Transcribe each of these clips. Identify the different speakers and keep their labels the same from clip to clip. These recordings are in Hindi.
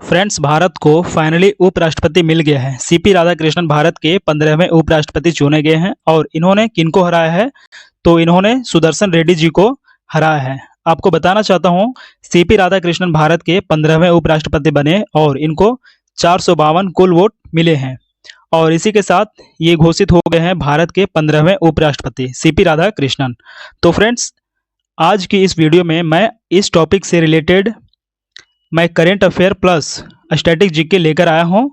Speaker 1: फ्रेंड्स, भारत को फाइनली उपराष्ट्रपति मिल गया है। सीपी राधाकृष्णन भारत के 15वें उपराष्ट्रपति चुने गए हैं और इन्होंने किनको हराया है? तो इन्होंने सुदर्शन रेड्डी जी को हराया है। आपको बताना चाहता हूं, सीपी राधाकृष्णन भारत के 15वें उपराष्ट्रपति बने और इनको 452 कुल वोट मिले हैं और इसी के साथ ये घोषित हो गए हैं भारत के 15वें उपराष्ट्रपति सीपी राधाकृष्णन। तो फ्रेंड्स, आज की इस वीडियो में मैं इस टॉपिक से related current affair plus static GK लेकर आया हूं।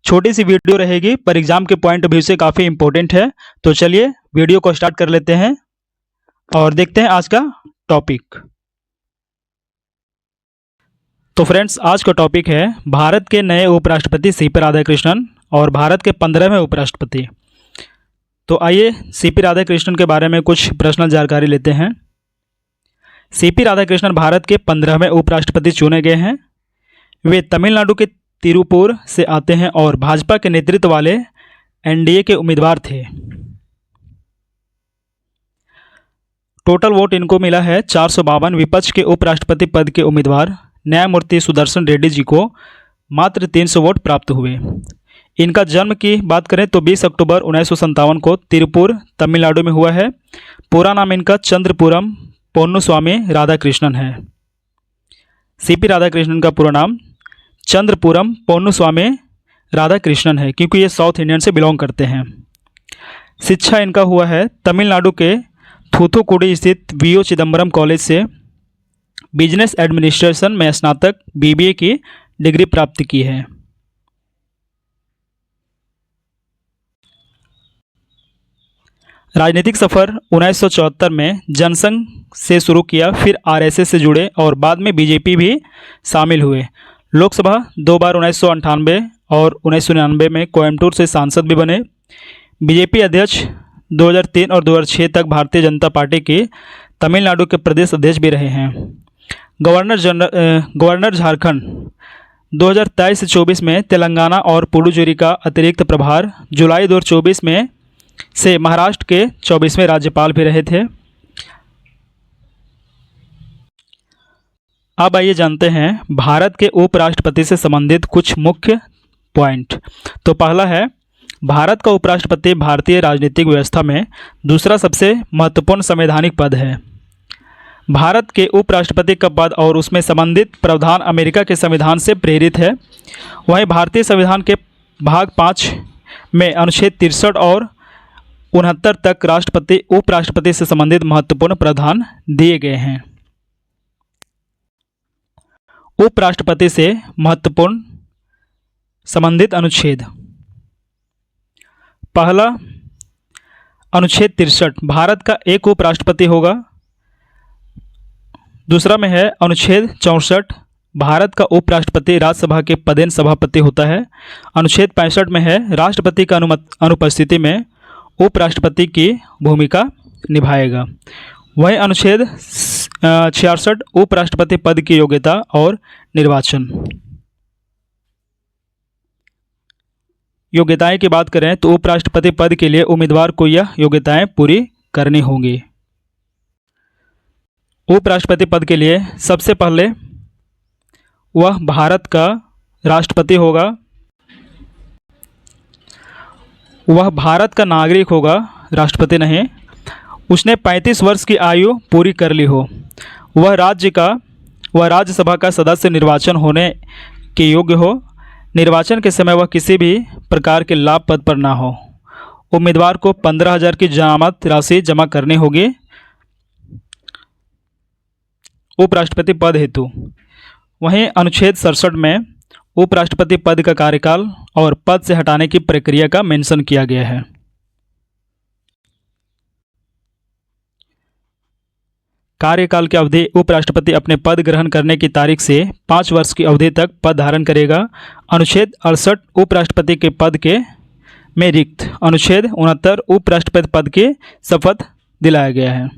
Speaker 1: छोटी सी वीडियो रहेगी पर एग्जाम के पॉइंट ऑफ व्यू से काफ़ी इंपॉर्टेंट है। तो चलिए वीडियो को स्टार्ट कर लेते हैं और देखते हैं आज का टॉपिक। तो फ्रेंड्स, आज का टॉपिक है भारत के नए उपराष्ट्रपति सीपी राधाकृष्णन और भारत के 15वें उपराष्ट्रपति। तो आइए सीपी राधाकृष्णन के बारे में कुछ पर्सनल जानकारी लेते हैं। सीपी राधाकृष्णन भारत के 15वें उपराष्ट्रपति चुने गए हैं। वे तमिलनाडु के तिरुपुर से आते हैं और भाजपा के नेतृत्व वाले एनडीए के उम्मीदवार थे। टोटल वोट इनको मिला है 452। विपक्ष के उपराष्ट्रपति पद के उम्मीदवार न्यायमूर्ति सुदर्शन रेड्डी जी को मात्र 300 वोट प्राप्त हुए। इनका जन्म की बात करें तो 20 अक्टूबर 1957 को तिरुपुर तमिलनाडु में हुआ है। पूरा नाम इनका चंद्रपुरम पोन्नुस्वामी राधाकृष्णन है। सीपी राधाकृष्णन का पूरा नाम चंद्रपुरम पोन्नुस्वामी राधाकृष्णन है क्योंकि ये साउथ इंडियन से बिलोंग करते हैं। शिक्षा इनका हुआ है तमिलनाडु के थूथुकुडी स्थित वीओ चिदम्बरम कॉलेज से। बिजनेस एडमिनिस्ट्रेशन में स्नातक बीबीए की डिग्री प्राप्त की है। राजनीतिक सफ़र 1974 में जनसंघ से शुरू किया, फिर आरएसएस से जुड़े और बाद में बीजेपी भी शामिल हुए। लोकसभा 2 बार 1998 और 1999 में कोयम्बटूर से सांसद भी बने। बीजेपी अध्यक्ष 2003 और 2006 तक भारतीय जनता पार्टी के तमिलनाडु के प्रदेश अध्यक्ष भी रहे हैं। गवर्नर झारखंड 2023 से 24 में, तेलंगाना और पुडुचेरी का अतिरिक्त प्रभार जुलाई 2024 में से महाराष्ट्र के 24वें राज्यपाल भी रहे थे। अब आइए जानते हैं भारत के उपराष्ट्रपति से संबंधित कुछ मुख्य पॉइंट। तो पहला है, भारत का उपराष्ट्रपति भारतीय राजनीतिक व्यवस्था में दूसरा सबसे महत्वपूर्ण संवैधानिक पद है। भारत के उपराष्ट्रपति का पद और उसमें संबंधित प्रावधान अमेरिका के संविधान से प्रेरित है। वहीं भारतीय संविधान के भाग 5 में अनुच्छेद 63 और 69 तक राष्ट्रपति उपराष्ट्रपति से संबंधित महत्वपूर्ण प्रावधान दिए गए हैं। उपराष्ट्रपति से महत्वपूर्ण संबंधित अनुच्छेद। पहला, अनुच्छेद 63, भारत का एक उपराष्ट्रपति होगा। दूसरा में है अनुच्छेद 64, भारत का उपराष्ट्रपति राज्यसभा के पदेन सभापति होता है। अनुच्छेद 65 में है राष्ट्रपति का अनुपस्थिति में उपराष्ट्रपति की भूमिका निभाएगा। वहीं अनुच्छेद 66 उपराष्ट्रपति पद की योग्यता और निर्वाचन। योग्यताएं की बात करें तो उपराष्ट्रपति पद के लिए उम्मीदवार को यह योग्यताएं पूरी करनी होंगी। उपराष्ट्रपति पद के लिए सबसे पहले वह भारत का राष्ट्रपति होगा, वह भारत का नागरिक होगा, राष्ट्रपति नहीं। उसने 35 वर्ष की आयु पूरी कर ली हो। वह राज्यसभा का सदस्य निर्वाचन होने के योग्य हो। निर्वाचन के समय वह किसी भी प्रकार के लाभ पद पर ना हो। उम्मीदवार को 15,000 की जमानत राशि जमा करनी होगी उपराष्ट्रपति पद हेतु। वहीं अनुच्छेद 67 में उपराष्ट्रपति पद का कार्यकाल और पद से हटाने की प्रक्रिया का मेंशन किया गया है। कार्यकाल की अवधि, उपराष्ट्रपति अपने पद ग्रहण करने की तारीख से 5 वर्ष की अवधि तक पद धारण करेगा। अनुच्छेद 68 उपराष्ट्रपति के पद के में रिक्त। अनुच्छेद 69 उपराष्ट्रपति पद की शपथ दिलाया गया है।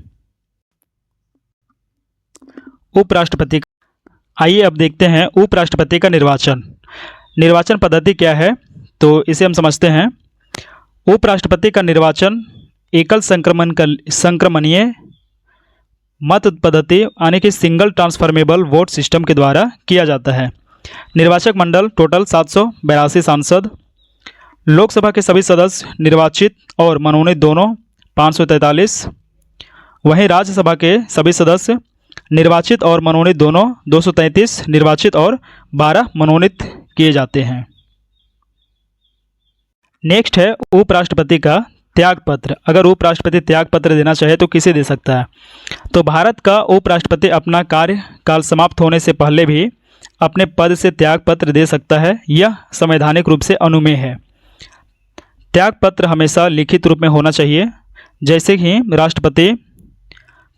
Speaker 1: उपराष्ट्रपति, आइए अब देखते हैं उपराष्ट्रपति का निर्वाचन। निर्वाचन पद्धति क्या है तो इसे हम समझते हैं। उपराष्ट्रपति का निर्वाचन एकल संक्रमणीय मत पद्धति यानी कि सिंगल ट्रांसफॉर्मेबल वोट सिस्टम के द्वारा किया जाता है। निर्वाचक मंडल टोटल 782 सांसद। लोकसभा के सभी सदस्य निर्वाचित और मनोनीत दोनों 543। वहीं राज्यसभा के सभी सदस्य निर्वाचित और मनोनीत दोनों 233 निर्वाचित और 12 मनोनीत किए जाते हैं। नेक्स्ट है उपराष्ट्रपति का त्याग पत्र। अगर उपराष्ट्रपति त्याग पत्र देना चाहे तो किसे दे सकता है? तो भारत का उपराष्ट्रपति अपना कार्यकाल समाप्त होने से पहले भी अपने पद से त्याग पत्र दे सकता है। यह संवैधानिक रूप से अनुमेय है। त्याग पत्र हमेशा लिखित रूप में होना चाहिए। जैसे ही राष्ट्रपति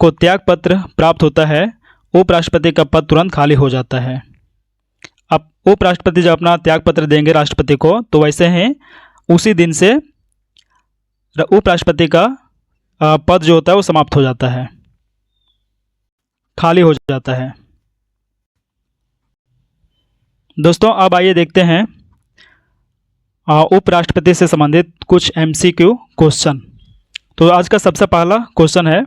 Speaker 1: को त्याग पत्र प्राप्त होता है, उपराष्ट्रपति का पद तुरंत खाली हो जाता है। अब उपराष्ट्रपति जब अपना त्याग पत्र देंगे राष्ट्रपति को, तो वैसे ही उसी दिन से उपराष्ट्रपति का पद जो होता है वो समाप्त हो जाता है, खाली हो जाता है। दोस्तों अब आइए देखते हैं उपराष्ट्रपति से संबंधित कुछ MCQ क्वेश्चन। तो आज का सबसे पहला क्वेश्चन है,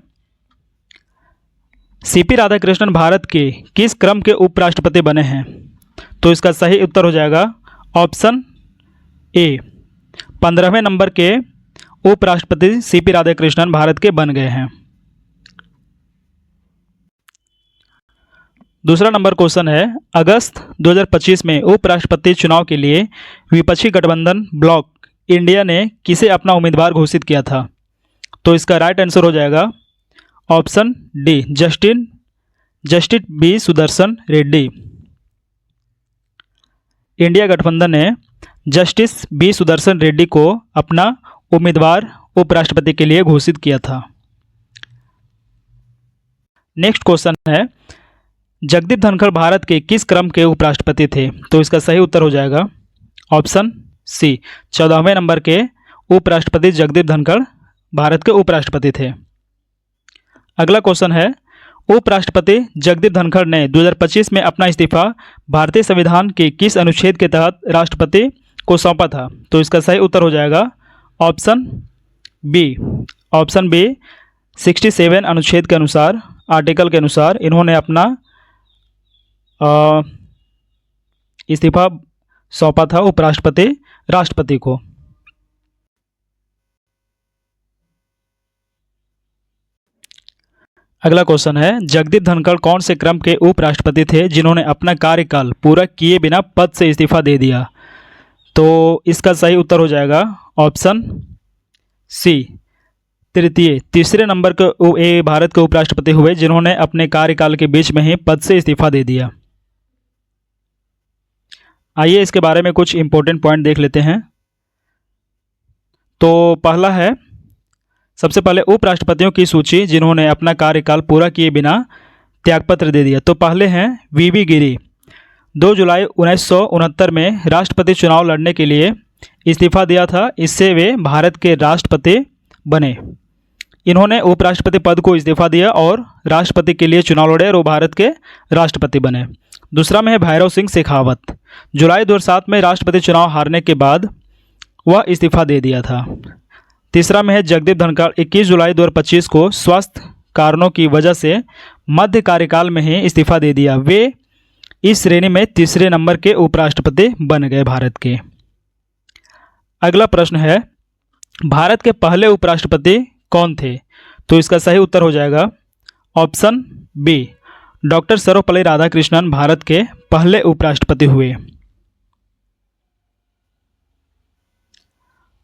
Speaker 1: CP राधाकृष्णन भारत के किस क्रम के उपराष्ट्रपति बने हैं? तो इसका सही उत्तर हो जाएगा ऑप्शन ए, 15वें नंबर के उपराष्ट्रपति CP राधाकृष्णन भारत के बन गए हैं। दूसरा नंबर क्वेश्चन है, अगस्त 2025 में उपराष्ट्रपति चुनाव के लिए विपक्षी गठबंधन ब्लॉक इंडिया ने किसे अपना उम्मीदवार घोषित किया था? तो इसका राइट आंसर हो जाएगा option D, justice B Sudarshan Reddy. India गठबंधन ने जस्टिस बी सुदर्शन रेड्डी को अपना उम्मीदवार उपराष्ट्रपति के लिए घोषित किया था। नेक्स्ट क्वेश्चन है, जगदीप धनखड़ भारत के किस क्रम के उपराष्ट्रपति थे? तो इसका सही उत्तर हो जाएगा ऑप्शन सी, 14वें नंबर के उपराष्ट्रपति जगदीप धनखड़ भारत के उपराष्ट्रपति थे। अगला क्वेश्चन है, उपराष्ट्रपति जगदीप धनखड़ ने 2025 में अपना इस्तीफा भारतीय संविधान के किस अनुच्छेद के तहत राष्ट्रपति को सौंपा था? तो इसका सही उत्तर हो जाएगा ऑप्शन बी, 67 अनुच्छेद के अनुसार, आर्टिकल के अनुसार इन्होंने अपना इस्तीफा सौंपा था उपराष्ट्रपति राष्ट्रपति को। अगला क्वेश्चन है, जगदीप धनखड़ कौन से क्रम के उपराष्ट्रपति थे जिन्होंने अपना कार्यकाल पूरा किए बिना पद से इस्तीफा दे दिया? तो इसका सही उत्तर हो जाएगा ऑप्शन सी, तीसरे नंबर के भारत के उपराष्ट्रपति हुए जिन्होंने अपने कार्यकाल के बीच में ही पद से इस्तीफा दे दिया। आइए इसके बारे में कुछ इंपॉर्टेंट पॉइंट देख लेते हैं। तो पहला है, सबसे पहले उपराष्ट्रपतियों की सूची जिन्होंने अपना कार्यकाल पूरा किए बिना त्यागपत्र दे दिया। तो पहले हैं VV गिरी, 2 जुलाई 1969 में राष्ट्रपति चुनाव लड़ने के लिए इस्तीफा दिया था। इससे वे भारत के राष्ट्रपति बने। इन्होंने उपराष्ट्रपति पद को इस्तीफा दिया और राष्ट्रपति के लिए चुनाव लड़े और वो भारत के राष्ट्रपति बने। दूसरा में है भैरव सिंह शेखावत, जुलाई 2007 में राष्ट्रपति चुनाव हारने के बाद वह इस्तीफा दे दिया था। तीसरा में है जगदीप धनखड़, 21 जुलाई 2025 को स्वास्थ्य कारणों की वजह से मध्य कार्यकाल में ही इस्तीफा दे दिया। वे इस श्रेणी में तीसरे नंबर के उपराष्ट्रपति बन गए भारत के। अगला प्रश्न है, भारत के पहले उपराष्ट्रपति कौन थे? तो इसका सही उत्तर हो जाएगा option B, doctor Sarvepalli Radhakrishnan Bharat के पहले उपराष्ट्रपति हुए।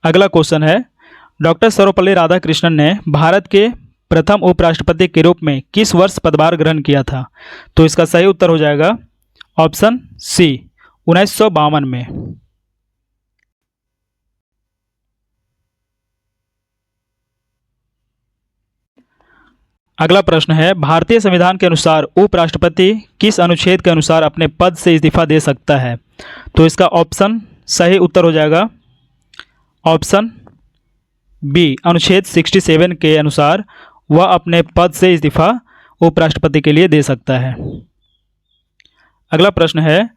Speaker 1: अगला क्वेश्चन है, डॉक्टर सर्वपल्ली राधाकृष्णन ने भारत के प्रथम उपराष्ट्रपति के रूप में किस वर्ष पदभार ग्रहण किया था? तो इसका सही उत्तर हो जाएगा ऑप्शन सी, 1952 में। अगला प्रश्न है, भारतीय संविधान के अनुसार उपराष्ट्रपति किस अनुच्छेद के अनुसार अपने पद से इस्तीफा दे सकता है? तो इसका ऑप्शन सही उत्तर हो जाएगा ऑप्शन बी, अनुच्छेद 67 के अनुसार वह अपने पद से इस्तीफा उपराष्ट्रपति के लिए दे सकता है। अगला प्रश्न है,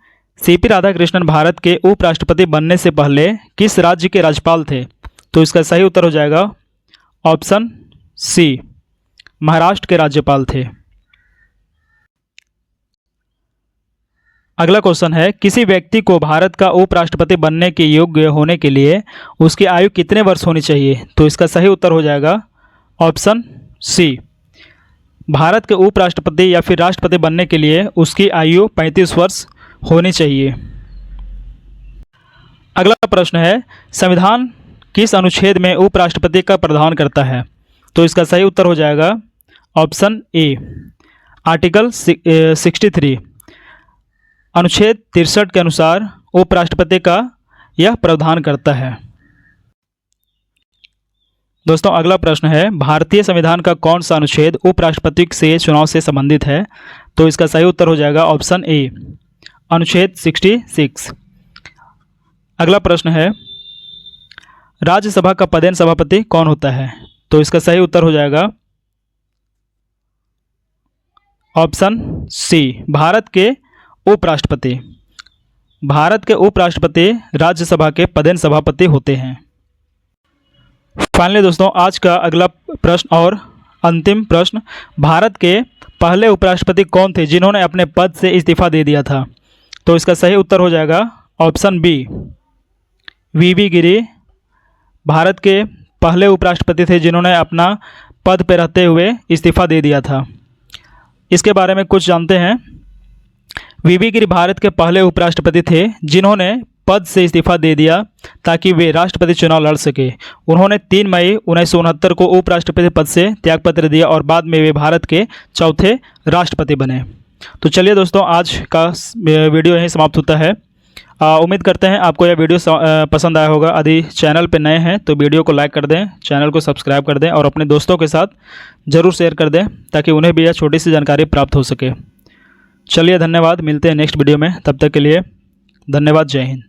Speaker 1: CP राधाकृष्णन भारत के उपराष्ट्रपति बनने से पहले किस राज्य के राज्यपाल थे? तो इसका सही उत्तर हो जाएगा ऑप्शन सी, महाराष्ट्र के राज्यपाल थे। अगला क्वेश्चन है, किसी व्यक्ति को भारत का उपराष्ट्रपति बनने के योग्य होने के लिए उसकी आयु कितने वर्ष होनी चाहिए? तो इसका सही उत्तर हो जाएगा ऑप्शन सी। भारत के उपराष्ट्रपति या फिर राष्ट्रपति बनने के लिए उसकी आयु 35 वर्ष होनी चाहिए। अगला प्रश्न है, संविधान किस अनुच्छेद में उपराष्ट्रपति का प्रावधान करता है? तो इसका सही उत्तर हो जाएगा ऑप्शन ए, आर्टिकल 63। अनुच्छेद 63 के अनुसार उपराष्ट्रपति का यह प्रावधान करता है। दोस्तों अगला प्रश्न है, भारतीय संविधान का कौन सा अनुच्छेद उपराष्ट्रपति से चुनाव से संबंधित है? तो इसका सही उत्तर हो जाएगा ऑप्शन ए, अनुच्छेद 66। अगला प्रश्न है, राज्यसभा का पदेन सभापति कौन होता है? तो इसका सही उत्तर हो जाएगा ऑप्शन सी, भारत के उपराष्ट्रपति। भारत के उपराष्ट्रपति राज्यसभा के पदेन सभापति होते हैं। फाइनली दोस्तों आज का अगला प्रश्न और अंतिम प्रश्न, भारत के पहले उपराष्ट्रपति कौन थे जिन्होंने अपने पद से इस्तीफा दे दिया था? तो इसका सही उत्तर हो जाएगा ऑप्शन बी, वीवी गिरी भारत के पहले उपराष्ट्रपति थे जिन्होंने अपना पद पर रहते हुए इस्तीफा दे दिया था। इसके बारे में कुछ जानते हैं। वीवी गिरी भारत के पहले उपराष्ट्रपति थे जिन्होंने पद से इस्तीफा दे दिया ताकि वे राष्ट्रपति चुनाव लड़ सके। उन्होंने 3 मई 1969 को उपराष्ट्रपति पद से त्यागपत्र दिया और बाद में वे भारत के चौथे राष्ट्रपति बने। तो चलिए दोस्तों आज का वीडियो यहीं समाप्त होता है। उम्मीद करते हैं आपको यह वीडियो पसंद आया होगा। यदि चैनल पर नए हैं तो वीडियो को लाइक कर दें, चैनल को सब्सक्राइब कर दें और अपने दोस्तों के साथ ज़रूर शेयर कर दें ताकि उन्हें भी यह छोटी सी जानकारी प्राप्त हो सके। चलिए धन्यवाद, मिलते हैं नेक्स्ट वीडियो में। तब तक के लिए धन्यवाद, जय हिंद।